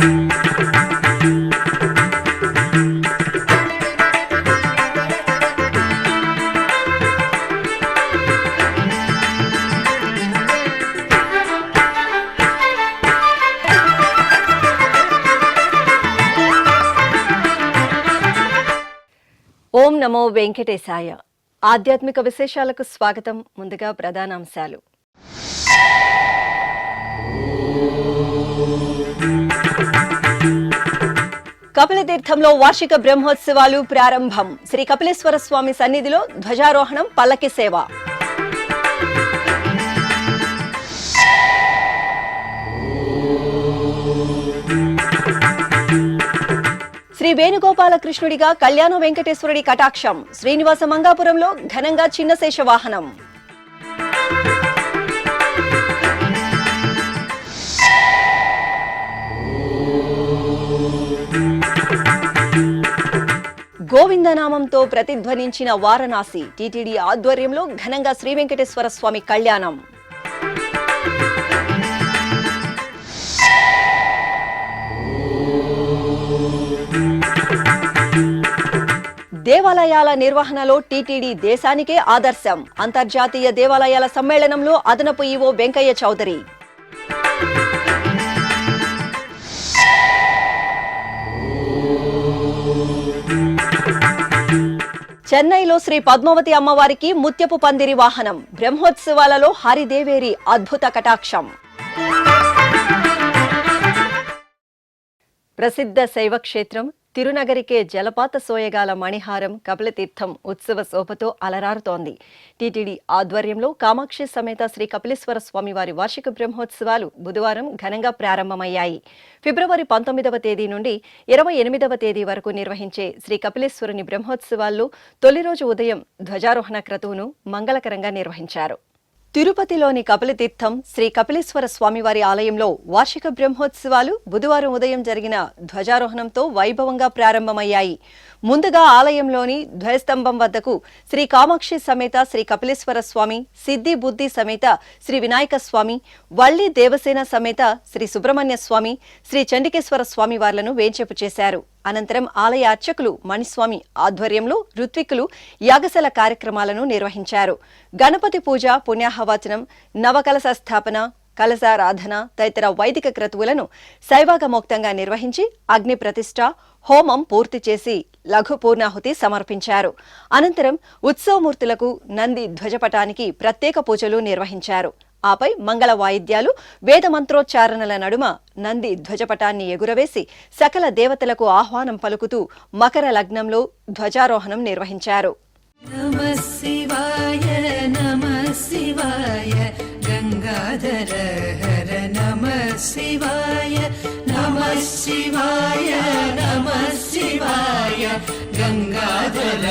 ఓం నమో వెంకటేశాయ. ఆధ్యాత్మిక విశేషాలకు స్వాగతం. ముందుగా ప్రధానాంశాలు. కపిలతీర్థంలో వార్షిక బ్రహ్మోత్సవాలు ప్రారంభం. శ్రీ కపిలేశ్వర స్వామి సన్నిధిలో ధ్వజారోహణం, పల్లకి సేవ. శ్రీ వేణుగోపాలకృష్ణుడిగా కళ్యాణ వెంకటేశ్వరుడి కటాక్షం. శ్రీనివాస మంగాపురంలో ఘనంగా చిన్నశేష వాహనం. గోవిందనామంతో ప్రతిధ్వనించిన వారణాసి. టీటీడీ ఆధ్వర్యంలో ఘనంగా శ్రీ వెంకటేశ్వర స్వామి కళ్యాణం. దేవాలయాల నిర్వహణలో టీటీడీ దేశానికే ఆదర్శం. అంతర్జాతీయ దేవాలయాల సమ్మేళనంలో అదనపు ఈవో వెంకయ్య చౌదరి. చెన్నైలో శ్రీ పద్మావతి అమ్మవారికి ముత్యపు పందిరి వాహనం. బ్రహ్మోత్సవాలలో హరిదేవేరి అద్భుత కటాక్షం. ప్రసిద్ధ శైవక్షేత్రం తిరునగరికే జలపాత సోయగాల మణిహారం కపిలతీర్థం ఉత్సవ శోభతో అలరారుతోంది. టీటీడీ ఆధ్వర్యంలో కామాక్షి సమేత శ్రీ కపిలేశ్వర స్వామి వారి వార్షిక బ్రహ్మోత్సవాలు బుధవారం ఘనంగా ప్రారంభమయ్యాయి. ఫిబ్రవరి 19వ తేదీ నుండి 28వ తేదీ వరకు నిర్వహించే శ్రీ కపిలేశ్వరుని బ్రహ్మోత్సవాల్లో తొలి రోజు ఉదయం ధ్వజారోహణ క్రతువును మంగళకరంగా నిర్వహించారు. తిరుపతిలోని కపిలతీర్థం శ్రీ కపిలేశ్వర స్వామివారి ఆలయంలో వార్షిక బ్రహ్మోత్సవాలు బుధవారం ఉదయం జరిగిన ధ్వజారోహణంతో వైభవంగా ప్రారంభమయ్యాయి. ముందుగా ఆలయంలోని ధ్వజస్తంభం వద్దకు శ్రీ కామాక్షి సమేత శ్రీ కపిలేశ్వర స్వామి, సిద్ధి బుద్ధి సమేత శ్రీ వినాయక స్వామి, వల్లి దేవసేన సమేత శ్రీ సుబ్రహ్మణ్య స్వామి, శ్రీ చండికేశ్వర స్వామి వార్లను వేంచేపు చేశారు. అనంతరం ఆలయ అర్చకులు మణిస్వామి ఆధ్వర్యంలో ఋత్విక్కులు యాగశాల కార్యక్రమాలను నిర్వహించారు. గణపతి పూజ, పుణ్యాహవచనం, నవకలశ స్థాపన, కలశారాధన తదితర వైదిక క్రతువులను శైవాగమోక్తంగా నిర్వహించి అగ్ని ప్రతిష్ఠ, హోమం పూర్తి చేసి లఘు పూర్ణాహుతి సమర్పించారు. అనంతరం ఉత్సవమూర్తులకు నంది ధ్వజపటానికి ప్రత్యేక పూజలు నిర్వహించారు. ఆపై మంగళ వాయిద్యాలు, వేద మంత్రోచ్చారణల నడుమ నంది ధ్వజపటాన్ని ఎగురవేసి సకల దేవతలకు ఆహ్వానం పలుకుతూ మకర లగ్నంలో ధ్వజారోహణం నిర్వహించారు. నమః శివాయ నమః శివాయ గంగాధర హర నమః శివాయ నమః శివాయ నమః శివాయ గంగాధర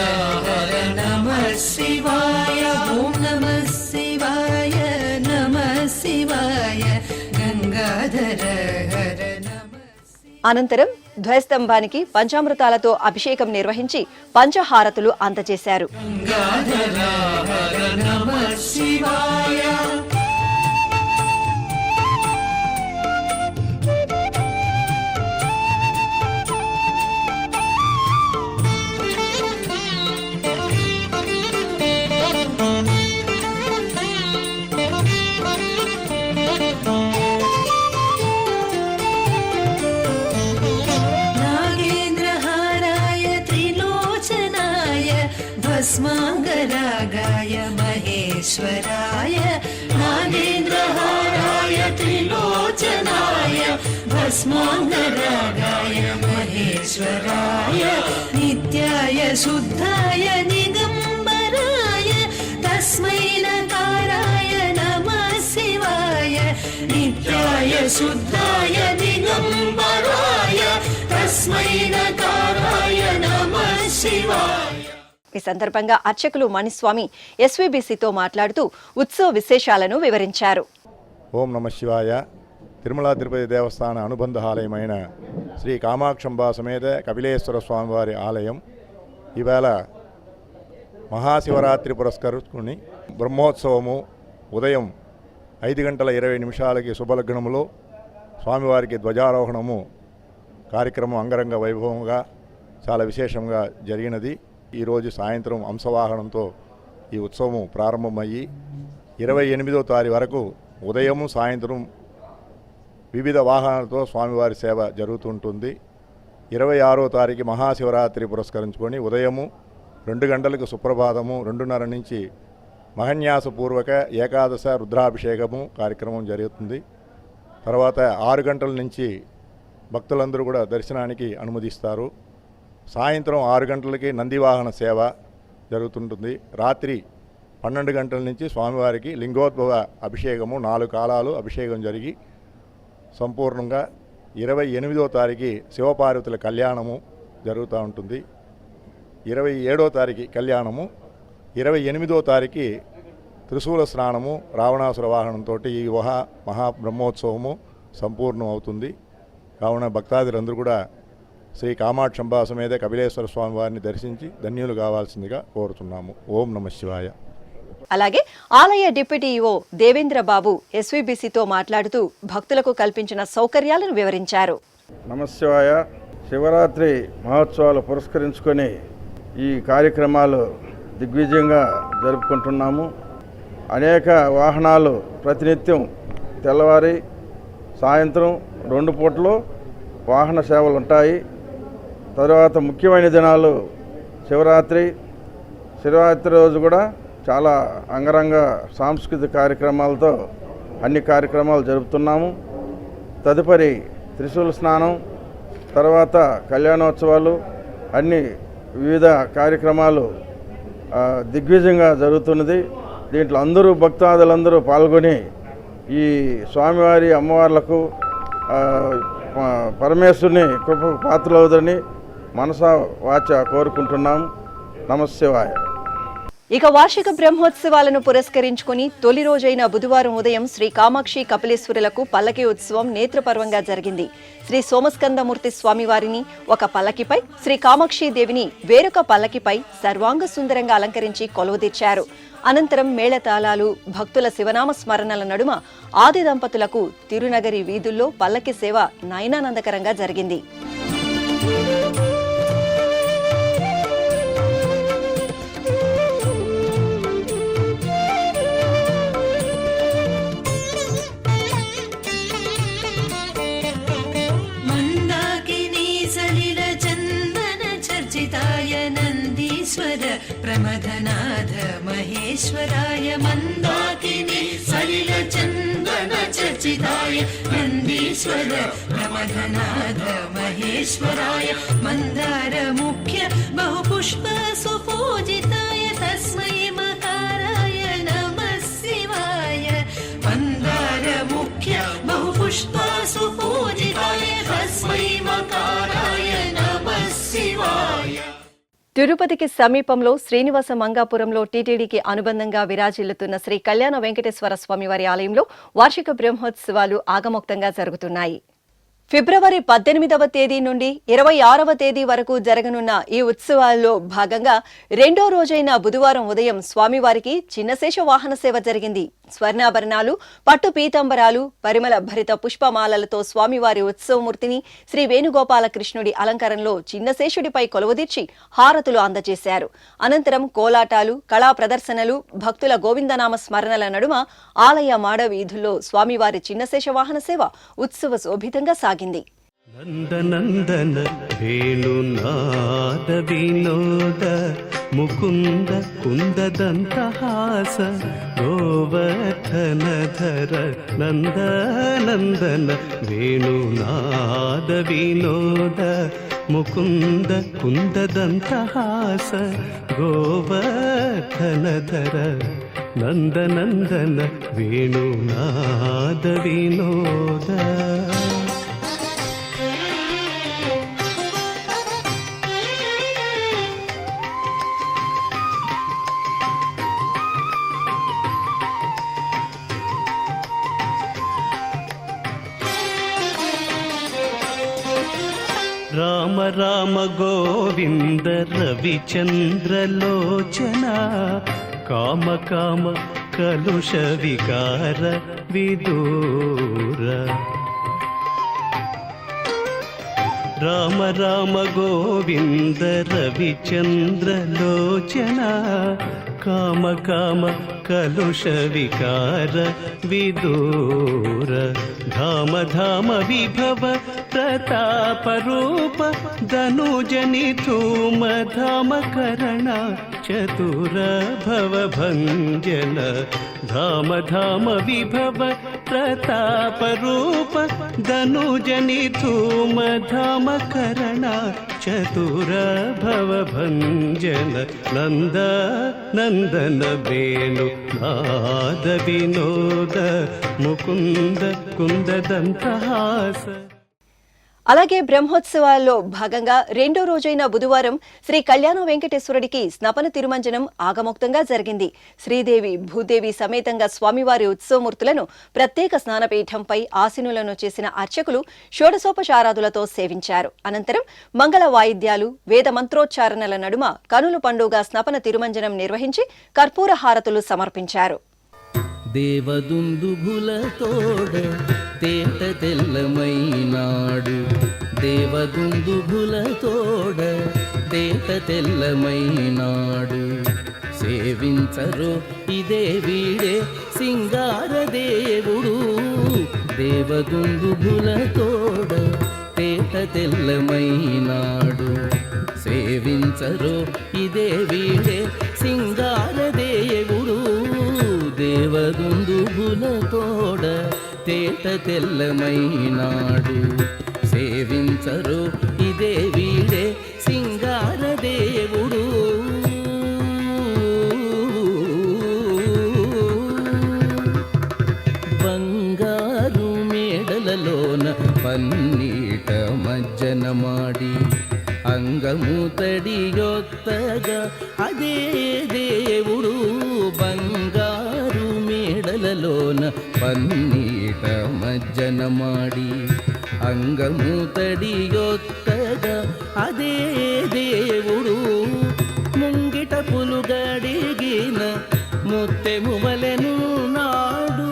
హర నమః శివాయ ఓం నమః శివాయ నమః శివాయ గంగాధర హర నమః. అనంతరం ధ్వజస్తంభానికి పంచామృతాలతో అభిషేకం నిర్వహించి పంచహారతులు అందజేశారు. గంగాధర హర నమః శివాయ. భస్మాంగరాగాయ మహేశ్వరాయ నాగేంద్రహారాయ త్రిలోచనాయ భస్మాంగరాగాయ మహేశ్వరాయ నిత్యాయ శుద్ధాయ దిగంబరాయ తస్మై నకారాయ నమః శివాయ నిత్యాయ శుద్ధాయ దిగంబరాయ తస్మై నకారాయ నమః శివాయ. ఈ సందర్భంగా అర్చకులు మణిస్వామి ఎస్వీబీసీతో మాట్లాడుతూ ఉత్సవ విశేషాలను వివరించారు. ఓం నమ శివాయ. తిరుమల తిరుపతి దేవస్థాన అనుబంధ ఆలయమైన శ్రీ కామాక్షంబా సమేత కపిలేశ్వర స్వామివారి ఆలయం ఈవేళ మహాశివరాత్రి పురస్కరించుకుని బ్రహ్మోత్సవము ఉదయం 5:20 శుభలగ్నములో స్వామివారికి ధ్వజారోహణము కార్యక్రమం అంగరంగ వైభవంగా చాలా విశేషంగా జరిగినది. ఈరోజు సాయంత్రం అంశవాహనంతో ఈ ఉత్సవం ప్రారంభమయ్యి 28వ తారీఖు వరకు ఉదయము సాయంత్రం వివిధ వాహనాలతో స్వామివారి సేవ జరుగుతుంటుంది. 26వ తారీఖు మహాశివరాత్రి పురస్కరించుకొని ఉదయము 2 గంటలకు సుప్రభాతము, 2:30 నుంచి మహన్యాసపూర్వక ఏకాదశ రుద్రాభిషేకము కార్యక్రమం జరుగుతుంది. తర్వాత 6 గంటల నుంచి భక్తులందరూ కూడా దర్శనానికి అనుమతిస్తారు. సాయంత్రం 6 గంటలకి నందివాహన సేవ జరుగుతుంటుంది. రాత్రి 12 గంటల నుంచి స్వామివారికి లింగోద్భవ అభిషేకము 4 కాలాలు అభిషేకం జరిగి సంపూర్ణంగా 28వ తారీఖు శివపార్వతుల కళ్యాణము జరుగుతూ ఉంటుంది. 27వ తారీఖు కళ్యాణము, 28వ తారీఖు త్రిశూల స్నానము, రావణాసుర వాహనంతో ఈ మహాబ్రహ్మోత్సవము సంపూర్ణం అవుతుంది. కావున భక్తాదులందరూ కూడా శ్రీ కామాక్షంబా సమేత కపిలేశ్వర స్వామి వారిని దర్శించి ధన్యులు కావాల్సిందిగా కోరుతున్నాము. ఓం నమః శివాయ. అలాగే ఆలయ డిప్యూటీ ఈవో దేవేంద్ర బాబు ఎస్వీబీసీతో మాట్లాడుతూ భక్తులకు కల్పించిన సౌకర్యాలను వివరించారు. నమశివాయ. శివరాత్రి మహోత్సవాలు పురస్కరించుకొని ఈ కార్యక్రమాలు దిగ్విజయంగా జరుపుకుంటున్నాము. అనేక వాహనాలు ప్రతినిత్యం తెల్లవారి సాయంత్రం 2 పూటలు వాహన సేవలు ఉంటాయి. తరువాత ముఖ్యమైన దినాలు శివరాత్రి రోజు కూడా చాలా అంగరంగ సాంస్కృతిక కార్యక్రమాలతో అన్ని కార్యక్రమాలు జరుపుతున్నాము. తదుపరి త్రిశూల స్నానం, తర్వాత కళ్యాణోత్సవాలు, అన్ని వివిధ కార్యక్రమాలు దిగ్విజయంగా జరుగుతున్నది. దీంట్లో అందరూ భక్తాదులందరూ పాల్గొని ఈ స్వామివారి అమ్మవార్లకు పరమేశ్వరుని కృపకు పాత్రలవుదని మనసా వాచ కోరుకుంటున్నాం. నమశివాయ. ఇక వార్షిక బ్రహ్మోత్సవాలను పురస్కరించుకుని తొలి రోజైన బుధవారం ఉదయం శ్రీ కామాక్షి కపిలేశ్వరులకు పల్లకి ఉత్సవం నేత్రపర్వంగా జరిగింది. శ్రీ సోమస్కందమూర్తి స్వామివారిని ఒక పల్లకిపై, శ్రీ కామాక్షి దేవిని వేరొక పల్లకిపై సర్వాంగ సుందరంగా అలంకరించి కొలువుదీర్చారు. అనంతరం మేళతాళాలు, భక్తుల శివనామ స్మరణల నడుమ ఆది దంపతులకు తిరునగరి వీధుల్లో పల్లకి సేవ నయనానందకరంగా జరిగింది. प्रमथनाथ महेश्वराय मन्दाकिनी सलिल चन्दन चर्चिताय नन्दीश्वर प्रमथनाथ महेश्वराय मन्दार मुख्य बहुपुष्प सुपूजिताय तस्मै मकाराय नमः शिवाय मन्दार मुख्य बहुपुष्प सुपूजिताय तस्मै मकाराय नमः शिवाय. తిరుపతికి సమీపంలో శ్రీనివాస మంగాపురంలో టీటీడీకి అనుబంధంగా విరాజిల్లుతున్న శ్రీ కళ్యాణ వెంకటేశ్వర స్వామివారి ఆలయంలో వార్షిక బ్రహ్మోత్సవాలు ఆగమోక్తంగా జరుగుతున్నాయి. ఫిబ్రవరి 18వ తేదీ నుండి 26వ తేదీ వరకు జరగనున్న ఈ ఉత్సవాల్లో భాగంగా 2వ రోజైన బుధవారం ఉదయం స్వామివారికి చిన్నశేష వాహన సేవ జరిగింది. స్వర్ణాభరణాలు, పట్టు పీతాంబరాలు, పరిమళ భరిత పుష్పమాలలతో స్వామివారి ఉత్సవమూర్తిని శ్రీ వేణుగోపాలకృష్ణుడి అలంకారంలో చిన్నశేషుడిపై కొలువుదీర్చి హారతులు అందజేశారు. అనంతరం కోలాటాలు, కళా ప్రదర్శనలు, భక్తుల గోవిందనామ స్మరణల నడుమ ఆలయ మాడ వీధుల్లో స్వామివారి చిన్నశేష వాహన సేవ ఉత్సవ శోభితంగా సాగింది. నందనందన వేణునాద వినోద ముకుంద కుందదంతహాస గోవర్ధనధర నందనందన వేణునాద వినోద ముకుంద కుందదంతహాస గోవర్ధనధర నందనందన వేణునాద వినోద. రామ రామ గోవింద రవిచంద్రలోచన కామ కామ కలుష వికార విదూర రామ రామ గోవింద రవిచంద్రలోచన కామ కామ కలుష వికార విదూర ధామ ధామ విభవ ప్రతాప రూప ధనుజని ధూమ ధామ కరణ చతుర భవ భంజన ధామ ధామ విభవ ప్రతాప రూప ధనుజని ధూమ ధామ కరణ చతుర భవ భంజన నంద నందన వేణు నాద వినోద ముకుంద కుందదంతహాస. అలాగే బ్రహ్మోత్సవాల్లో భాగంగా రెండో రోజైన బుధవారం శ్రీ కళ్యాణ వెంకటేశ్వరుడికి స్నపన తిరుమంజనం ఆగమోక్తంగా జరిగింది. శ్రీదేవి భూదేవి సమేతంగా స్వామివారి ఉత్సవమూర్తులను ప్రత్యేక స్నానపీఠంపై ఆసీనులను చేసిన అర్చకులు షోడశోపచారాదులతో సేవించారు. అనంతరం మంగళ వాయిద్యాలు వేద మంత్రోచ్చారణల నడుమ కనుల పండుగ స్నపన తిరుమంజనం నిర్వహించి కర్పూర హారతులు సమర్పించారు. దేవదుందుభులతోడ తేట తెల్లమైనాడు దేవదుందుభులతోడ తేట తెల్లమైనాడు సేవించరో ఇదే వీడే సింగార దేవుడు దేవదుందుభులతోడ తేట తెల్లమైనాడు సేవించరో ఇదే వీడే సింగార దేవుడు దేవదుందుభులతోడ తేట తెల్లమైనాడు సేవించరు ఇదే వీడే సింగార దేవుడు. బంగారు మేడలలోన పన్నీట మజ్జన మాడి అంగము తడియొత్తగా అదే దేవుడు బంగారు మేడలలోన పన్నీట మజ్జన మాడి అంగము తడియొత్తగా అదే దేవుడు ముంగిట పులుగడిగిన ముత్తెము వలెను నాడు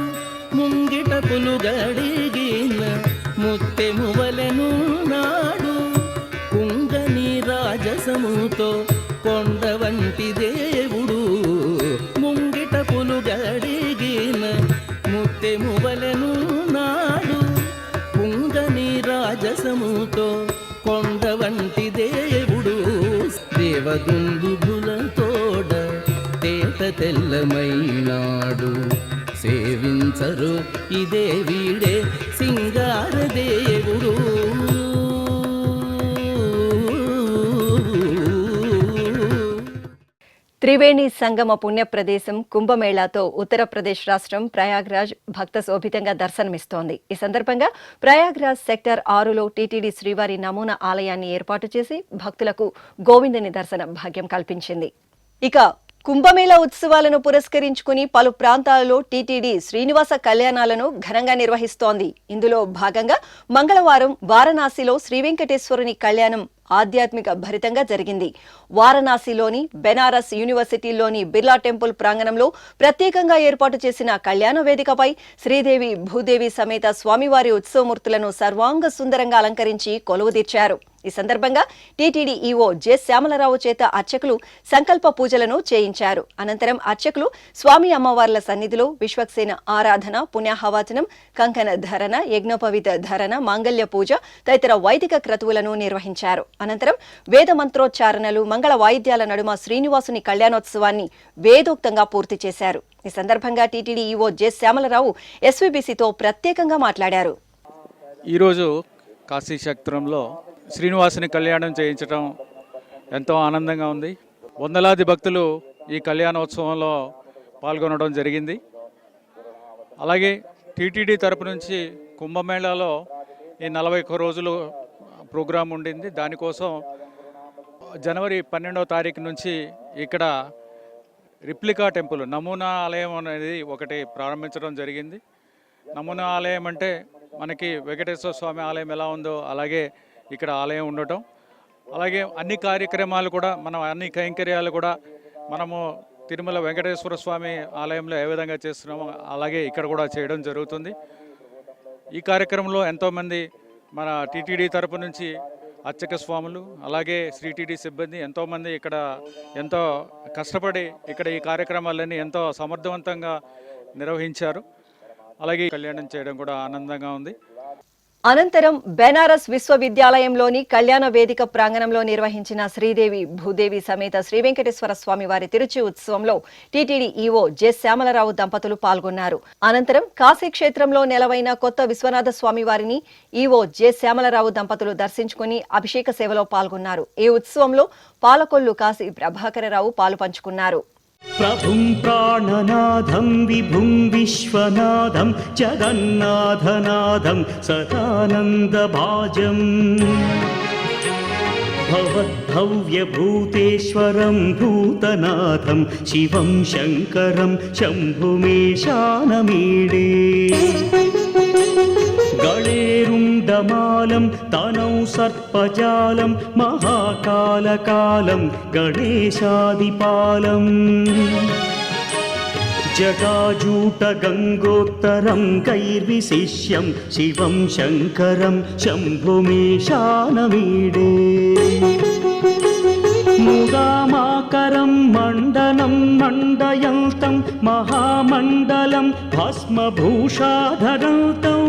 ముంగిట పులుగడిగిన ముత్తెము వలెను నాడు కుంగని రాజసముతో కొండ వంటి దేవుడు ముంగిట పులుగడిగిన ముత్తెము వలెను నాడు కుంగని రాజసముతో కొండ వంటి దేవుడు దేవదుందుభులతోడ తేట తెల్లమైనాడు సేవించరు ఇదే వీడే సింగార దేవుడు. త్రివేణి సంగమ పుణ్యప్రదేశం కుంభమేళాతో ఉత్తరప్రదేశ్ రాష్ట్రం ప్రయాగ్రాజ్ భక్త శోభితంగా దర్శనమిస్తోంది. ఈ సందర్భంగా ప్రయాగ్రాజ్ సెక్టర్ 6లో టీటీడీ శ్రీవారి నమూనా ఆలయాన్ని ఏర్పాటు చేసి భక్తులకు గోవిందుని దర్శన భాగ్యం కల్పించింది. ఇక కుంభమేళా ఉత్సవాలను పురస్కరించుకుని పలు ప్రాంతాలలో టీటీడీ శ్రీనివాస కళ్యాణాలను ఘనంగా నిర్వహిస్తోంది. ఇందులో భాగంగా మంగళవారం వారణాసిలో శ్రీ వెంకటేశ్వరుని కళ్యాణం ఆధ్యాత్మిక భరితంగా జరిగింది. వారణాసిలోని బెనారస్ యూనివర్సిటీలోని బిర్లా టెంపుల్ ప్రాంగణంలో ప్రత్యేకంగా ఏర్పాటు చేసిన కళ్యాణ వేదికపై శ్రీదేవి భూదేవి సమేత స్వామివారి ఉత్సవమూర్తులను సర్వాంగ సుందరంగా అలంకరించి కొలువుదీర్చారు. ఈ సందర్భంగా టీటీడీ ఈవో జె శ్యామలరావు చేత అర్చకులు సంకల్ప పూజలను చేయించారు. అనంతరం అర్చకులు స్వామి అమ్మవార్ల సన్నిధిలో విశ్వక్సేన ఆరాధన, పుణ్యాహవాచనం, కంకణ ధరణ, యజ్ఞోపవీత ధరణ, మాంగళ్య పూజ తదితర వైదిక క్రతువులను నిర్వహించారు. అనంతరం వేద మంత్రోచ్చారణలు, మంగళ వాయిద్యాల నడుమ శ్రీనివాసుని కళ్యాణోత్సవాన్ని వేదోక్తంగా పూర్తి చేశారు. ఈ సందర్భంగా టీటీడీ ఈవో జె శ్యామలరావు ఎస్వీబీసీతో ప్రత్యేకంగా మాట్లాడారు. ఈరోజు కాశీక్షేత్రంలో శ్రీనివాసుని కళ్యాణం చేయించడం ఎంతో ఆనందంగా ఉంది. వందలాది భక్తులు ఈ కళ్యాణోత్సవంలో పాల్గొనడం జరిగింది. అలాగే టీటీడీ తరపు నుంచి కుంభమేళాలో ఈ 41 రోజులు ప్రోగ్రాం ఉండింది. దానికోసం జనవరి 12వ తారీఖు నుంచి ఇక్కడ రిప్లికా టెంపుల్ నమూనా ఆలయం అనేది ఒకటి ప్రారంభించడం జరిగింది. నమూనా ఆలయం అంటే మనకి వెంకటేశ్వర స్వామి ఆలయం ఎలా ఉందో అలాగే ఇక్కడ ఆలయం ఉండటం, అలాగే అన్ని కార్యక్రమాలు కూడా అన్ని కైంకర్యాలు కూడా మనము తిరుమల వెంకటేశ్వర స్వామి ఆలయంలో ఏ విధంగా చేస్తున్నామో అలాగే ఇక్కడ కూడా చేయడం జరుగుతుంది. ఈ కార్యక్రమంలో ఎంతోమంది మన టీటీడీ తరపు నుంచి అర్చక స్వాములు అలాగే శ్రీటీడీ సిబ్బంది ఎంతోమంది ఇక్కడ ఎంతో కష్టపడి ఇక్కడ ఈ కార్యక్రమాలన్నీ ఎంతో సమర్థవంతంగా నిర్వహించారు. అలాగే కళ్యాణం చేయడం కూడా ఆనందంగా ఉంది. అనంతరం బెనారస్ విశ్వవిద్యాలయంలోని కళ్యాణ వేదిక ప్రాంగణంలో నిర్వహించిన శ్రీదేవి భూదేవి సమేత శ్రీ వెంకటేశ్వర స్వామి వారి తిరుచి ఉత్సవంలో టీటీడీ ఈవో జె శ్యామలరావు దంపతులు పాల్గొన్నారు. అనంతరం కాశీ క్షేత్రంలో నెలవైన కొత్త విశ్వనాథ స్వామి వారిని ఈవో జె శ్యామలరావు దంపతులు దర్శించుకుని అభిషేక సేవలో పాల్గొన్నారు. ఈ ఉత్సవంలో పాలకొల్లు కాశీ ప్రభాకరరావు పాలుపంచుకున్నారు. ప్రభుం ప్రాణనాథం విభుం విశ్వనాథం జగన్నాథనాథం సదానందభాజం భవద్భవ్యభూతేశ్వరం భూతనాథం శివం శంకరం శంభుమేశానమీడే గళేరుండమాలం తనౌ సర్పజాలం మహాకాలకాలం గణేశాదిపాలం జటాజూటగంగోత్తరం గైర్విశిష్యం శివం శంకరం శంభుమేశానమీడే ముదామాకరం మండనం మండయంతం మహామండలం భస్మభూషాధరంతం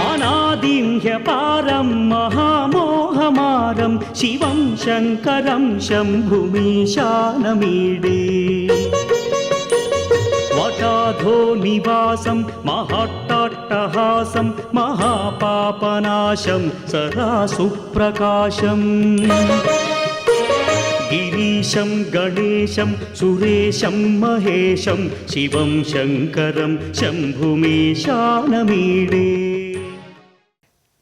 అనాదిం హ్యపారం మహామోహమారం శివం శంకరం శంభుమీశానమీడే వటాధో నివాసం మహట్టట్టహాసం మహాపాపనాశం సదా సుప్రకాశం గిరీశం గణేశం సురేశం మహేశం శివం శంకరం శంభుమీశానమీడే.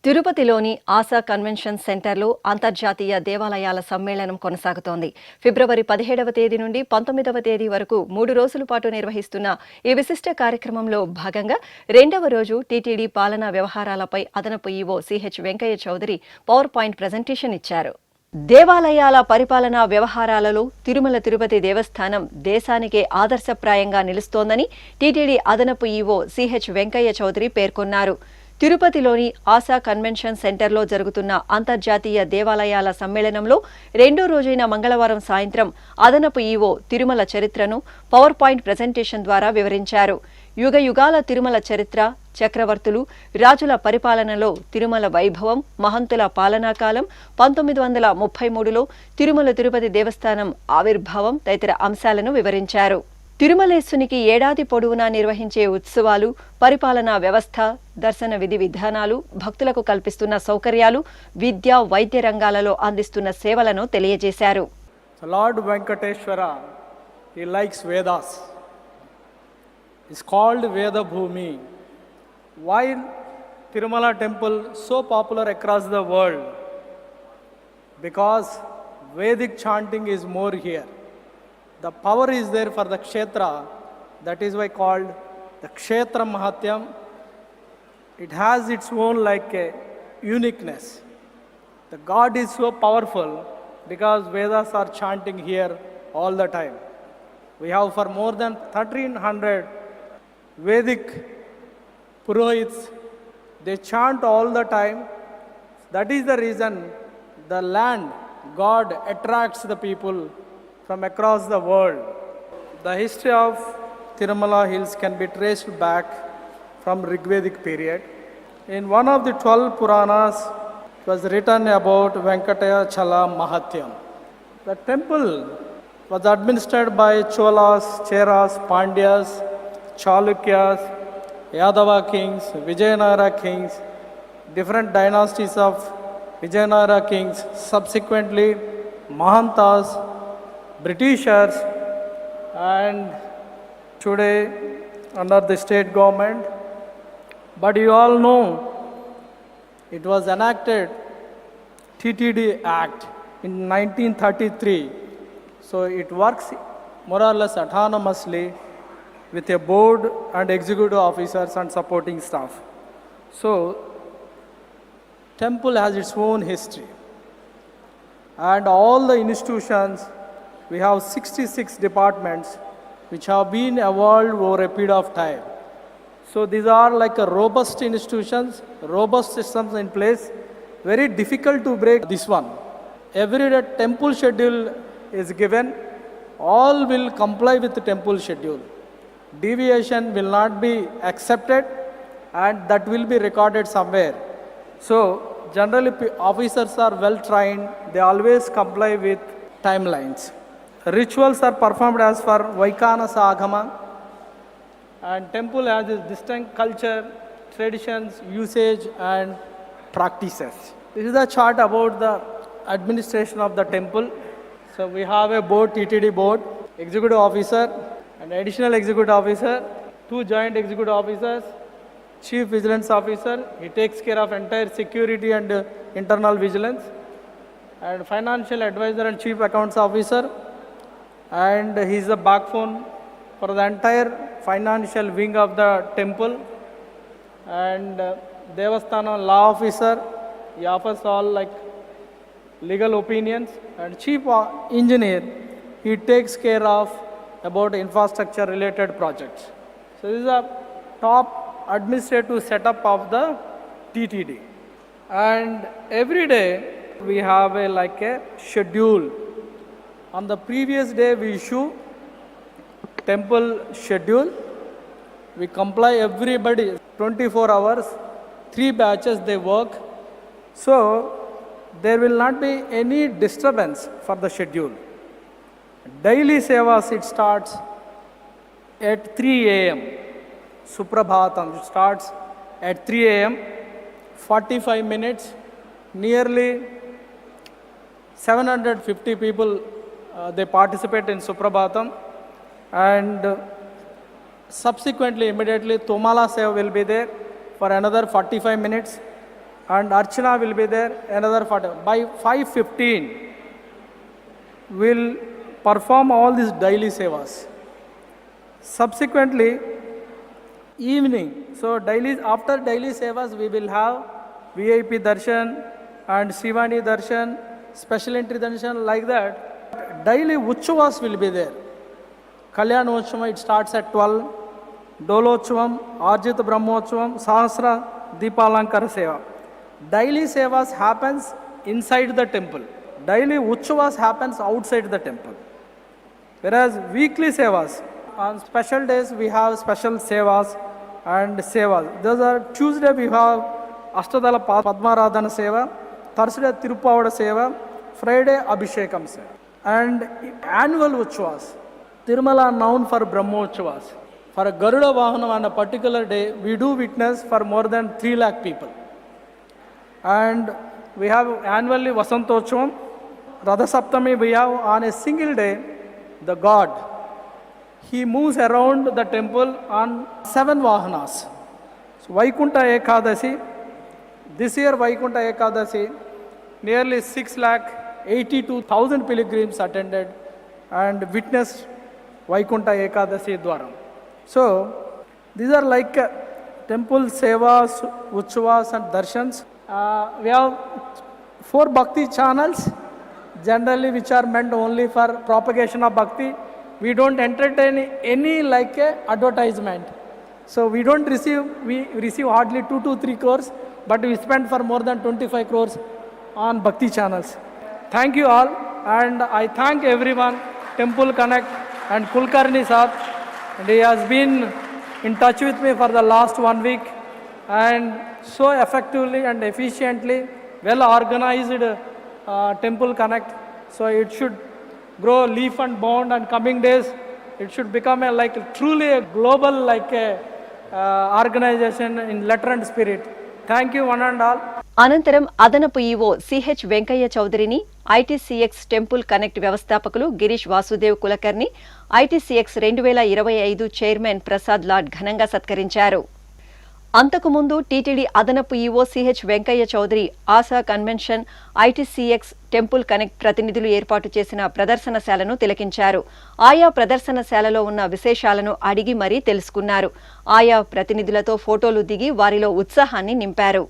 తిరుపతిలోని ఆశా కన్వెన్షన్ సెంటర్లో అంతర్జాతీయ దేవాలయాల సమ్మేళనం కొనసాగుతోంది. ఫిబ్రవరి 17వ తేదీ నుండి 19వ తేదీ వరకు 3 రోజుల పాటు నిర్వహిస్తున్న ఈ విశిష్ట కార్యక్రమంలో భాగంగా 2వ రోజు టీటీడీ పాలనా వ్యవహారాలపై అదనపు EO CH Venkaiah Chowdary PowerPoint presentation ఇచ్చారు. దేవాలయాల పరిపాలనా వ్యవహారాలలో తిరుమల తిరుపతి దేవస్థానం దేశానికే ఆదర్శప్రాయంగా నిలుస్తోందని టీటీడీ అదనపు ఈవో సిహెచ్ వెంకయ్య చౌదరి పేర్కొన్నారు. తిరుపతిలోని ఆశా కన్వెన్షన్ సెంటర్లో జరుగుతున్న అంతర్జాతీయ దేవాలయాల సమ్మేళనంలో 2వ రోజైన మంగళవారం సాయంత్రం అదనపు ఈవో తిరుమల చరిత్రను పవర్ పాయింట్ ప్రజెంటేషన్ ద్వారా వివరించారు. యుగ యుగాల తిరుమల చరిత్ర, చక్రవర్తులు, రాజుల పరిపాలనలో తిరుమల వైభవం, మహంతుల పాలనాకాలం, 1933లో తిరుమల తిరుపతి దేవస్థానం ఆవిర్భావం తదితర అంశాలను వివరించారు. తిరుమలేశునికి ఏడాది పొడవునా నిర్వహించే ఉత్సవాలు, పరిపాలనా వ్యవస్థ, దర్శన విధి విధానాలు, భక్తులకు కల్పిస్తున్న సౌకర్యాలు, విద్య, వైద్య రంగాలలో అందిస్తున్న సేవలను తెలియజేశారు. Lord Venkateshwara, he likes Vedas. It's called Veda Bhumi. Why Tirumala temple so popular across the world? Because Vedic chanting is more here. The power is there for the Kshetra. That is why called the Kshetra Mahatyam. It has its own like a uniqueness. The God is so powerful because Vedas are chanting here all the time. We have for more than 1300 Vedic Purohits. They chant all the time. That is the reason the land, God attracts the people from across the world. The history of Tirumala Hills can be traced back from Rigvedic period. In one of the 12 Puranas, it was written about Venkatachala Mahatyam. The temple was administered by Cholas, Cheras, Pandyas, Chalukyas, Yadava kings, Vijayanagara kings, different dynasties of Vijayanagara kings, subsequently Mahantas, Britishers, and today under the state government. But you all know it was enacted TTD Act in 1933. So it works more or less autonomously with a board and executive officers and supporting staff. So temple has its own history. And all the institutions, we have 66 departments which have been evolved over a period of time. So these are like a robust institutions, robust systems in place very difficult to break this one. Every day temple schedule is given. All will comply with the temple schedule. Deviation will not be accepted, and that will be recorded somewhere. So generally officers are well trained. They always comply with timelines. Rituals are performed as per Vaikanasa Agama, and temple has its distinct culture, traditions, usage and practices. This is a chart about the administration of the temple. So we have a board, TTD board, executive officer, an additional executive officer, 2 joint executive officers, chief vigilance officer. He takes care of entire security and internal vigilance, and financial advisor and chief accounts officer, and he is the backbone for the entire financial wing of the temple. And Devasthana law officer, he offers all like legal opinions, and chief engineer, he takes care of about infrastructure related projects. So this is a top administrative setup of the TTD. And every day we have a schedule. On the previous day we issue temple schedule. We comply everybody 24 hours, 3 batches they work. So there will not be any disturbance for the schedule. Daily sevas, it starts at 3 a.m. Suprabhatam starts at 3 a.m. 45 minutes. Nearly 750 people they participate in Suprabhatam, and subsequently immediately Tomala Seva will be there for another 45 minutes, and Archana will be there another 40. By 5:15 we'll perform all these daily sevas. Subsequently evening, so after daily sevas we will have VIP darshan and Srivani darshan, special entry darshan, like that. Daily Uchavas will be there. Kalyanochava, it starts at 12. Dolochvam, Arjita Brahmochvam, Sahasra Deepalankara Seva. Daily sevas happens inside the temple. Daily Uchavas happens outside the temple. Whereas weekly sevas, on special days we have special sevas and sevas. Those are Tuesday we have Ashtadala Padmaradhana Seva, Thursday Tirupavada Seva, Friday Abhishekam Seva. And annual Uchavas, Tirumala known for Brahmochavas. For a Garuda Vahanam on a particular day, we do witness for more than 3 lakh people. And we have annually Vasantochavam. Radha Saptami we have on a single day, the god, he moves around the temple on 7 Vahanas. So Vaikunta Ekadasi, this year Vaikunta Ekadasi, nearly 6,82,000 pilgrims attended and witnessed Vaikunta Ekadasi Dwaram. So these are like temple sevas, uchavas and darshans. We have 4 bhakti channels, generally which are meant only for propagation of bhakti. We don't entertain any like advertisement. So we receive hardly 2 to 3 crores, but we spend for more than 25 crores on bhakti channels. Thank you all, and I thank everyone, Temple Connect and Kulkarni Sahab, and he has been in touch with me for the last 1 week, and so effectively and efficiently, well organized Temple Connect. So it should grow leaf and bound, and coming days it should become truly a global organization in letter and spirit. Thank you one and all. అనంతరం అదనపు EO CH Venkaiah చౌదరిని, ITCX temple connect వ్యవస్థాపకులు Girish Vasudev Kulkarni, ITCX 2025 chairman Prasad Lad ఘనంగా సత్కరించారు. అంతకుముందు TTD అదనపు EO CH Venkaiah Chowdary Asha convention, ITCX temple connect ప్రతినిధులు ఏర్పాటు చేసిన ప్రదర్శనశాలను తిలకించారు. ఆయా ప్రదర్శనశాలలో ఉన్న విశేషాలను అడిగి మరీ తెలుసుకున్నారు. ఆయా ప్రతినిధులతో ఫోటోలు దిగి వారిలో ఉత్సాహాన్ని నింపారు.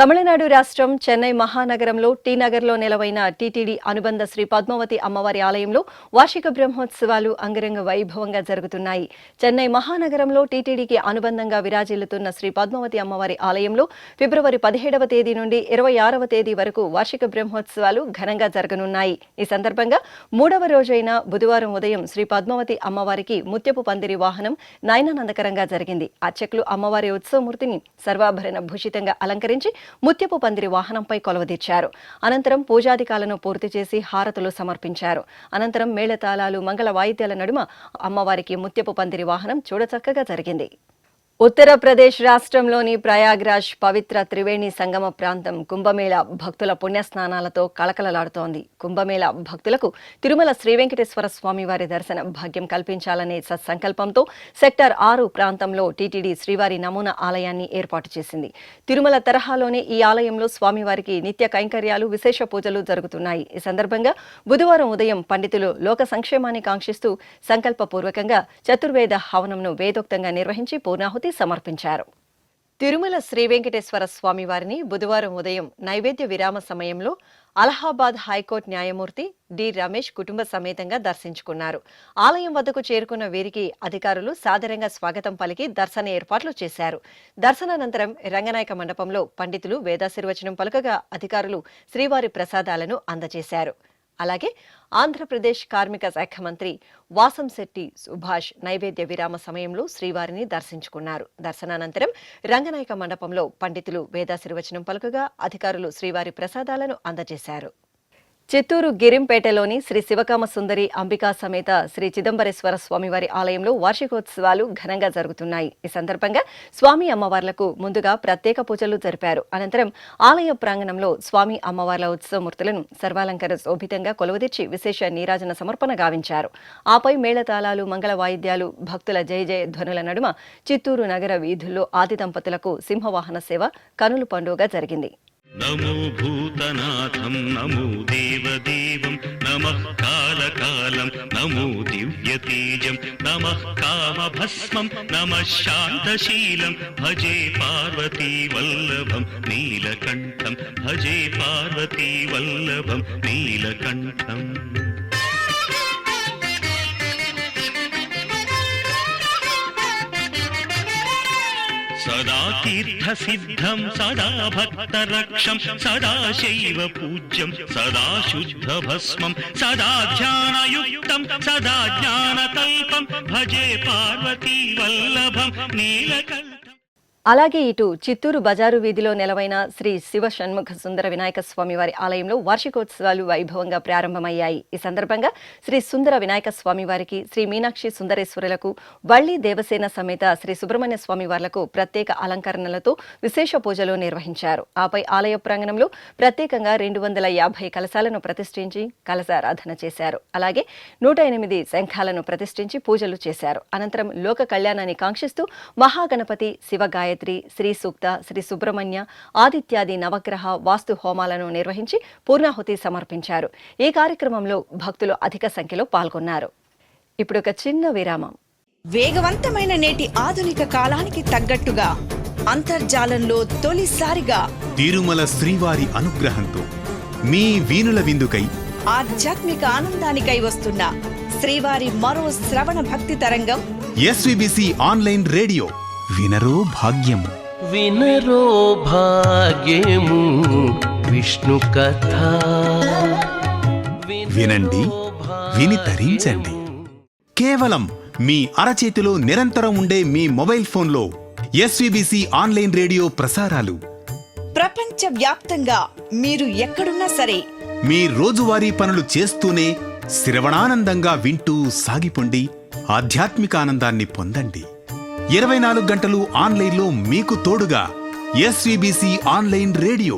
తమిళనాడు రాష్ట్రం చెన్నై మహానగరంలో టీ నగర్లో నెలవైన టీటీడీ అనుబంధ శ్రీ పద్మావతి అమ్మవారి ఆలయంలో వార్షిక బ్రహ్మోత్సవాలు అంగరంగ వైభవంగా జరుగుతున్నాయి. చెన్నై మహానగరంలో టీటీడీకి అనుబంధంగా విరాజిల్లుతున్న శ్రీ పద్మావతి అమ్మవారి ఆలయంలో ఫిబ్రవరి 17వ తేదీ నుండి 26వ తేదీ వరకు వార్షిక బ్రహ్మోత్సవాలు ఘనంగా జరగనున్నాయి. ఈ సందర్భంగా 3వ రోజైన బుధవారం ఉదయం శ్రీ పద్మావతి అమ్మవారికి ముత్యపు పందిరి వాహనం నయనానందకరంగా జరిగింది. అర్చకులు అమ్మవారి ఉత్సవమూర్తిని సర్వాభరణ భూషితంగా అలంకరించి ముత్యపు పందిరి వాహనంపై కొలవదీర్చారు. అనంతరం పూజాధికాలను పూర్తి చేసి హారతులు సమర్పించారు. అనంతరం మేళతాళాలు మంగళ వాయిద్యాల నడుమ అమ్మవారికి ముత్యపు పందిరి వాహనం చూడచక్కగా జరిగింది. ఉత్తరప్రదేశ్ రాష్ట్రంలోని ప్రయాగ్రాజ్ పవిత్ర త్రివేణి సంగమ ప్రాంతం కుంభమేళ భక్తుల పుణ్యస్నానాలతో కళకళలాడుతోంది. కుంభమేళ భక్తులకు తిరుమల శ్రీ వెంకటేశ్వర స్వామి వారి దర్శన భాగ్యం కల్పించాలనే సత్సంకల్పంతో సెక్టర్ 6 ప్రాంతంలో టీటీడీ శ్రీవారి నమూనా ఆలయాన్ని ఏర్పాటు చేసింది. తిరుమల తరహాలోనే ఈ ఆలయంలో స్వామివారికి నిత్య కైంకర్యాలు, విశేష పూజలు జరుగుతున్నాయి. ఈ సందర్భంగా బుధవారం ఉదయం పండితులు లోక సంక్షేమాన్ని కాంక్షిస్తూ సంకల్పపూర్వకంగా చతుర్వేద హవనంను వేదోక్తంగా నిర్వహించి పూర్ణాహుతి సమర్పించారు. తిరుమల శ్రీ వెంకటేశ్వర స్వామి వారిని బుధవారం ఉదయం నైవేద్య విరామ సమయంలో అలహాబాద్ హైకోర్టు న్యాయమూర్తి డి రమేష్ కుటుంబ సమేతంగా దర్శించుకున్నారు. ఆలయం వద్దకు చేరుకున్న వీరికి అధికారులు సాదరంగా స్వాగతం పలికి దర్శన ఏర్పాట్లు చేశారు. దర్శనానంతరం రంగనాయక మండపంలో పండితులు వేదాశీర్వచనం పలుకగా అధికారులు శ్రీవారి ప్రసాదాలను అందజేశారు. అలాగే ఆంధ్రప్రదేశ్ కార్మిక శాఖ మంత్రి వాసంశెట్టి సుభాష్ నైవేద్య విరామ సమయంలో శ్రీవారిని దర్శించుకున్నారు. దర్శనానంతరం రంగనాయక మండపంలో పండితులు వేదాశీర్వచనం పలుకగా అధికారులు శ్రీవారి ప్రసాదాలను అందజేశారు. చిత్తూరు గిరింపేటలోని శ్రీ శివకామ సుందరి అంబికా సమేత శ్రీ చిదంబరేశ్వర స్వామివారి ఆలయంలో వార్షికోత్సవాలు ఘనంగా జరుగుతున్నాయి. ఈ సందర్భంగా స్వామి అమ్మవార్లకు ముందుగా ప్రత్యేక పూజలు జరిపారు. అనంతరం ఆలయ ప్రాంగణంలో స్వామి అమ్మవార్ల ఉత్సవమూర్తులను సర్వాలంకార శోభితంగా కొలువుదీర్చి విశేష నీరాజన సమర్పణ గావించారు. ఆపై మేళతాళాలు, మంగళ వాయిద్యాలు, భక్తుల జయ జయ ధ్వనుల నడుమ చిత్తూరు నగర వీధుల్లో ఆది దంపతులకు సింహవాహన సేవ కనుల పండుగ జరిగింది. నమో భూతనాథం నమో దేవదేవం నమః కాలకాలం నమో దివ్యతేజం నమః కామభస్మం నమః శాంతశీలం భజే పార్వతీ వల్లభం నీలకంఠం భజే పార్వతీ వల్లభం నీలకంఠం. సదా తీర్థసిద్ధం సదా భక్తరక్షం సదా శైవ పూజ్యం సదా శుద్ధ భస్మం సదా ధ్యానయుక్తం సదా జ్ఞానకల్పం భజే పార్వతీ వల్లభం నీలకంఠం. అలాగే ఇటు చిత్తూరు బజారు వీధిలో నెలవైన శ్రీ శివ షణ్ముఖ సుందర వినాయక స్వామి వారి ఆలయంలో వార్షికోత్సవాలు వైభవంగా ప్రారంభమయ్యాయి. ఈ సందర్భంగా శ్రీ సుందర వినాయక స్వామి వారికి, శ్రీ మీనాక్షి సుందరేశ్వరులకు, వల్లి దేవసేన సమేత శ్రీ సుబ్రహ్మణ్య స్వామి వార్లకు ప్రత్యేక అలంకరణలతో విశేష పూజలు నిర్వహించారు. ఆపై ఆలయ ప్రాంగణంలో ప్రత్యేకంగా 250 కలశాలను ప్రతిష్ఠించి కలశారాధన చేశారు. అలాగే 108 శంఖాలను ప్రతిష్ఠించి పూజలు చేశారు. అనంతరం లోక కళ్యాణాన్ని కాంక్షిస్తూ మహాగణపతి, శివగాయ, శ్రీ సూక్త, శ్రీ సుబ్రహ్మణ్య, ఆదిత్యాది నవగ్రహ వాస్తు హోమాలను నిర్వహించి పూర్ణాహుతి సమర్పించారు. ఈ కార్యక్రమంలో భక్తులు అధిక సంఖ్యలో పాల్గొన్నారు. ఇప్పుడు ఒక చిన్న విరామం. వేగవంతమైన నేటి ఆధునిక కాలానికి తగ్గట్టుగా అంతర్జాలంలో తొలిసారిగా తిరుమల శ్రీవారి అనుగ్రహంతో మీ వీణుల విందుకై ఆధ్యాత్మిక ఆనందానికై వస్తున్న శ్రీవారి మరో శ్రవణ భక్తి తరంగం ఎస్విబిసి ఆన్లైన్ రేడియో వినరో భాగ్యము. వినరో భాగ్యము విష్ణు కథ వినండి, విని తరించండి. కేవలం మీ అరచేతిలో నిరంతరం ఉండే మీ మొబైల్ ఫోన్లో ఎస్విబిసి ఆన్లైన్ రేడియో ప్రసారాలు ప్రపంచ వ్యాప్తంగా మీరు ఎక్కడున్నా సరే మీ రోజువారీ పనులు చేస్తూనే శ్రవణానందంగా వింటూ సాగిపోండి. ఆధ్యాత్మిక ఆనందాన్ని పొందండి. 24 గంటలు ఆన్లైన్లో మీకు తోడుగా ఎస్విబిసి ఆన్లైన్ రేడియో.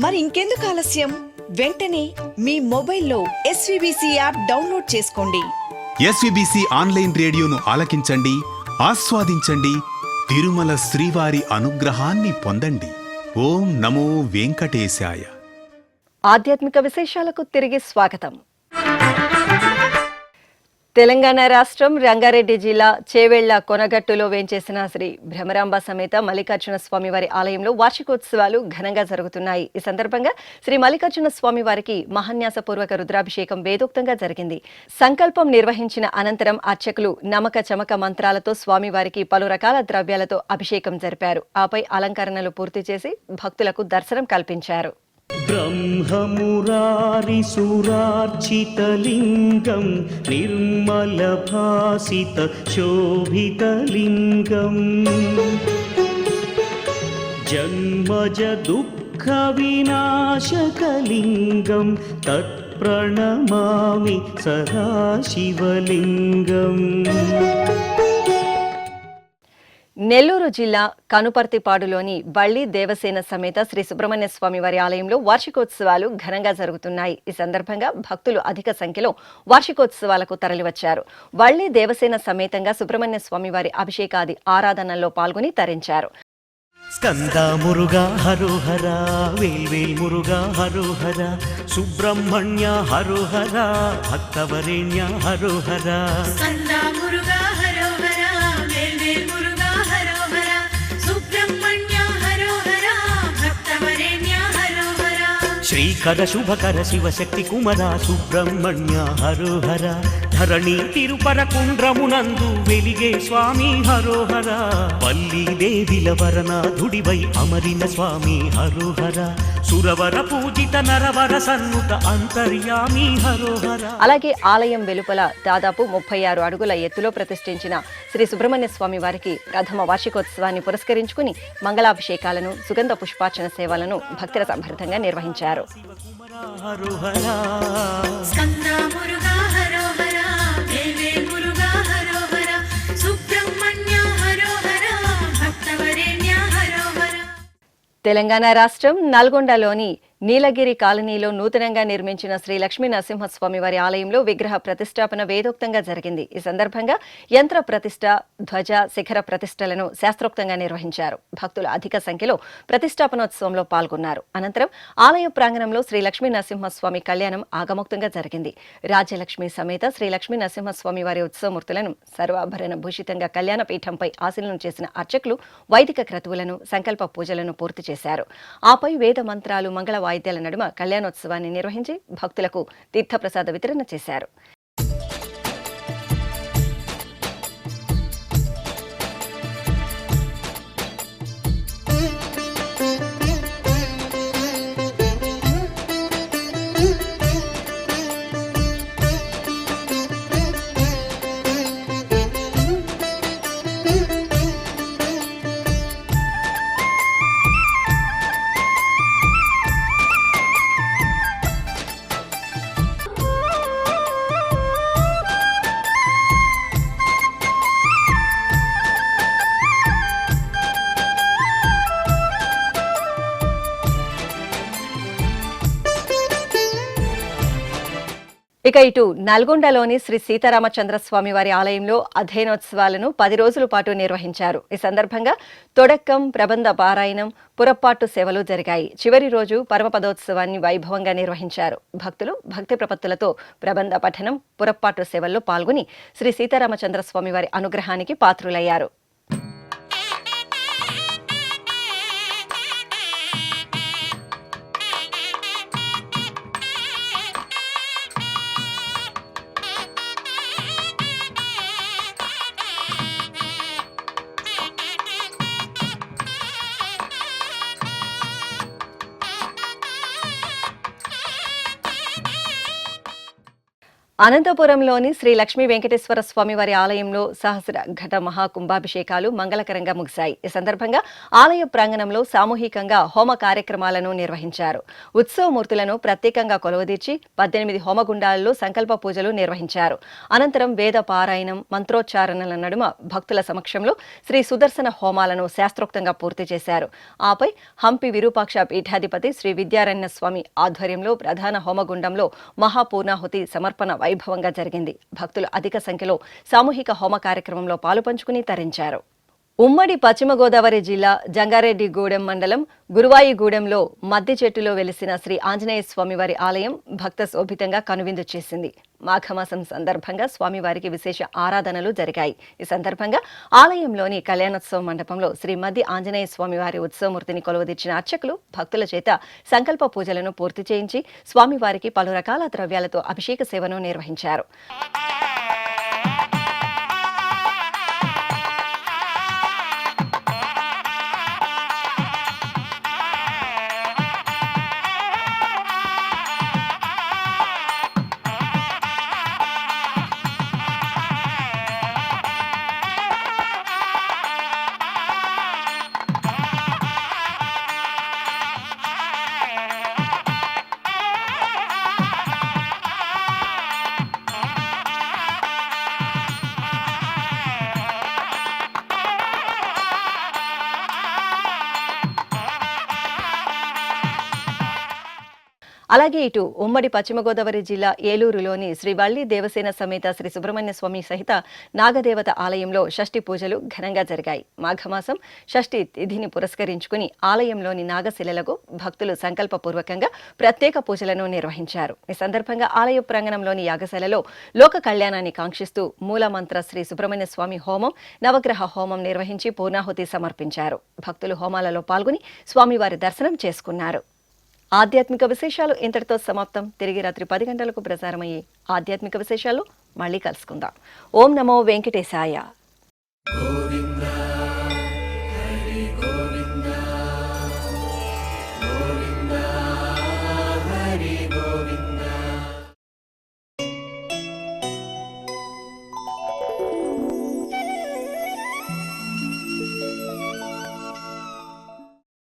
మరి ఇంకెందుకు ఆలస్యం? వెంటనే మీ మొబైల్లో ఎస్విబిసి యాప్ డౌన్లోడ్ చేసుకోండి. ఎస్విబిసి ఆన్లైన్ రేడియోను ఆలకించండి, ఆస్వాదించండి. తిరుమల శ్రీవారి అనుగ్రహాన్ని పొందండి. ఓం నమో వెంకటేశాయ. ఆధ్యాత్మిక విశేషాలకు తిరిగి స్వాగతం. తెలంగాణ రాష్ట్రం రంగారెడ్డి జిల్లా చేవెళ్ల కొనగట్టులో వేంచేసిన శ్రీ భ్రమరాంబ సమేత మల్లికార్జున స్వామివారి ఆలయంలో వార్షికోత్సవాలు ఘనంగా జరుగుతున్నాయి. ఈ సందర్భంగా శ్రీ మల్లికార్జున స్వామివారికి మహాన్యాసపూర్వక రుద్రాభిషేకం వేదోక్తంగా జరిగింది. సంకల్పం నిర్వహించిన అనంతరం అర్చకులు నమక చమక మంత్రాలతో స్వామివారికి పలు రకాల ద్రవ్యాలతో అభిషేకం జరిపారు. ఆపై అలంకరణలు పూర్తి చేసి భక్తులకు దర్శనం కల్పించారు. ब्रह्ममुरारिसुरार्चितलिङ्गं निर्मलभासितशोभितलिङ्गम् जन्मजदुःखविनाशकलिङ्गं तत्प्रणमामि सदा शिवलिङ्गम्. నెల్లూరు జిల్లా కనుపర్తిపాడులోని వల్లి దేవసేన సమేత శ్రీ సుబ్రహ్మణ్య స్వామి వారి ఆలయంలో వార్షికోత్సవాలు ఘనంగా జరుగుతున్నాయి. ఈ సందర్భంగా భక్తులు అధిక సంఖ్యలో వార్షికోత్సవాలకు తరలివచ్చారు. వల్లి దేవసేన సమేతంగా సుబ్రహ్మణ్య స్వామి వారి అభిషేకాది ఆరాధనల్లో పాల్గొని తరించారు. స్కంద మురుగా హరోహర వేల్వేల్ మురుగా హరోహర సుబ్రహ్మణ్య హరోహర భక్తవరేణ్య హరోహర. స్కంద మురుగా హరోహర వేల్వేల్ మురుగా హరోహర సుబ్రహ్మణ్య హరోహర భక్తవరేణ్య హరోహర. శ్రీకర శుభకర శివశక్తి కుమర సుబ్రహ్మణ్య హరోహర ధరణి తిరుపర కుండ్రమునందు వెలిగే స్వామి హరోహర. వల్లి దేవిల వరనాథుడివై అమరిన స్వామి హరోహర సురవర పూజిత నరవర సన్నుత అంతర్యామి హరోహర. అలాగే ఆలయం వెలుపల దాదాపు 36 అడుగుల ఎత్తులో ప్రతిష్ఠించిన శ్రీ సుబ్రహ్మణ్య స్వామి వారికి ప్రథమ వార్షికోత్సవాన్ని పురస్కరించుకుని మంగళాభిషేకాలను సుగంధ పుష్పార్చన సేవలను భక్తుల సంబరంగా నిర్వహించారు. స్కంద మురుగా హరోహర వేల్వేల్ మురుగా హరోహర సుబ్రహ్మణ్య హరోహర భక్తవరేణ్య హరోహర. తెలంగాణ రాష్ట్రం నల్గొండలోని నీలగిరి కాలనీలో నూతనంగా నిర్మించిన శ్రీ లక్ష్మీ నరసింహస్వామి వారి ఆలయంలో విగ్రహ ప్రతిష్టాపన వేదోక్తంగా జరిగింది. ఈ సందర్భంగా యంత్ర ప్రతిష్ట, ధ్వజ, శిఖర ప్రతిష్టలను శాస్త్రోక్తంగా నిర్వహించారు. భక్తులు అధిక సంఖ్యలో ప్రతిష్టాపనోత్సవంలో పాల్గొన్నారు. అనంతరం ఆలయ ప్రాంగణంలో శ్రీ లక్ష్మీ నరసింహస్వామి కళ్యాణం ఆగమోక్తంగా జరిగింది. రాజ్యలక్ష్మి సమేత శ్రీ లక్ష్మీ నరసింహస్వామి వారి ఉత్సవమూర్తులను సర్వాభరణ భూషితంగా కళ్యాణ పీఠంపై ఆశీలనం చేసిన అర్చకులు వైదిక క్రతువులను, సంకల్ప పూజలను పూర్తి చేశారు. ఆపై వేద మంత్రాలు, మంగళ వాయిద్యాల నడుమ కళ్యాణోత్సవాన్ని నిర్వహించి భక్తులకు తీర్థప్రసాద వితరణ చేశారు. ఇక ఇటు నల్గొండలోని శ్రీ సీతారామచంద్రస్వామి వారి ఆలయంలో అధ్యయనోత్సవాలను 10 రోజుల పాటు నిర్వహించారు. ఈ సందర్భంగా తొడక్కం, ప్రబంధ పారాయణం, పురప్పాటు సేవలు జరిగాయి. చివరి రోజు పరమపదోత్సవాన్ని వైభవంగా నిర్వహించారు. భక్తులు భక్తి ప్రపత్తులతో ప్రబంధ పఠనం, పురప్పాటు సేవల్లో పాల్గొని శ్రీ సీతారామచంద్రస్వామి వారి అనుగ్రహానికి పాత్రులయ్యారు. అనంతపురంలోని శ్రీ లక్ష్మీ వెంకటేశ్వర స్వామి వారి ఆలయంలో సహస్ర ఘట మహాకుంభాభిషేకాలు మంగళకరంగా ముగిశాయి. ఈ సందర్భంగా ఆలయ ప్రాంగణంలో సామూహికంగా హోమ కార్యక్రమాలను నిర్వహించారు. ఉత్సవమూర్తులను ప్రత్యేకంగా కొలువదీర్చి 18 హోమగుండాలలో సంకల్ప పూజలు నిర్వహించారు. అనంతరం వేద పారాయణం, మంత్రోచ్చారణల నడుమ భక్తుల సమక్షంలో శ్రీ సుదర్శన హోమాలను శాస్త్రోక్తంగా పూర్తి చేశారు. ఆపై హంపి విరూపాక్ష పీఠాధిపతి శ్రీ విద్యారణ్య స్వామి ఆధ్వర్యంలో ప్రధాన హోమగుండంలో మహాపూర్ణాహుతి సమర్పణ వైభవంగా జరిగింది. భక్తులు అధిక సంఖ్యలో సామూహిక హోమ కార్యక్రమంలో పాలుపంచుకుని తరించారు. ఉమ్మడి పశ్చిమ గోదావరి జిల్లా జంగారెడ్డిగూడెం మండలం గురువాయిగూడెంలో మద్ది చెట్టులో వెలిసిన శ్రీ ఆంజనేయ స్వామివారి ఆలయం భక్త శోభితంగా కనువిందు చేసింది. మాఘమాసం సందర్భంగా స్వామివారికి విశేష ఆరాధనలు జరిగాయి. ఈ సందర్భంగా ఆలయంలోని కళ్యాణోత్సవ మండపంలో శ్రీ మద్ది ఆంజనేయ స్వామివారి ఉత్సవమూర్తిని కొలువుదీర్చిన అర్చకులు భక్తుల చేత సంకల్ప పూజలను పూర్తి చేయించి స్వామివారికి పలు రకాల ద్రవ్యాలతో అభిషేక సేవను నిర్వహించారు. అలాగే ఇటు ఉమ్మడి పశ్చిమ గోదావరి జిల్లా ఏలూరులోని శ్రీ వల్లి దేవసేన సమేత శ్రీ సుబ్రహ్మణ్య స్వామి సహిత నాగదేవత ఆలయంలో షష్ఠి పూజలు ఘనంగా జరిగాయి. మాఘమాసం షష్ఠి తిథిని పురస్కరించుకుని ఆలయంలోని నాగశిలలకు భక్తులు సంకల్పపూర్వకంగా ప్రత్యేక పూజలను నిర్వహించారు. ఈ సందర్భంగా ఆలయ ప్రాంగణంలోని యాగశాలలో లోక కళ్యాణాన్ని కాంక్షిస్తూ మూలమంత్ర శ్రీ సుబ్రహ్మణ్య స్వామి హోమం, నవగ్రహ హోమం నిర్వహించి పూర్ణాహుతి సమర్పించారు. భక్తులు హోమాలలో పాల్గొని స్వామివారి దర్శనం చేసుకున్నారు. ఆధ్యాత్మిక విశేషాలు ఇంతటితో సమాప్తం. తిరిగి రాత్రి 10 గంటలకు ప్రసారమయ్యే ఆధ్యాత్మిక విశేషాలు మళ్ళీ కలుసుకుందాం. ఓం నమో వెంకటేశాయ.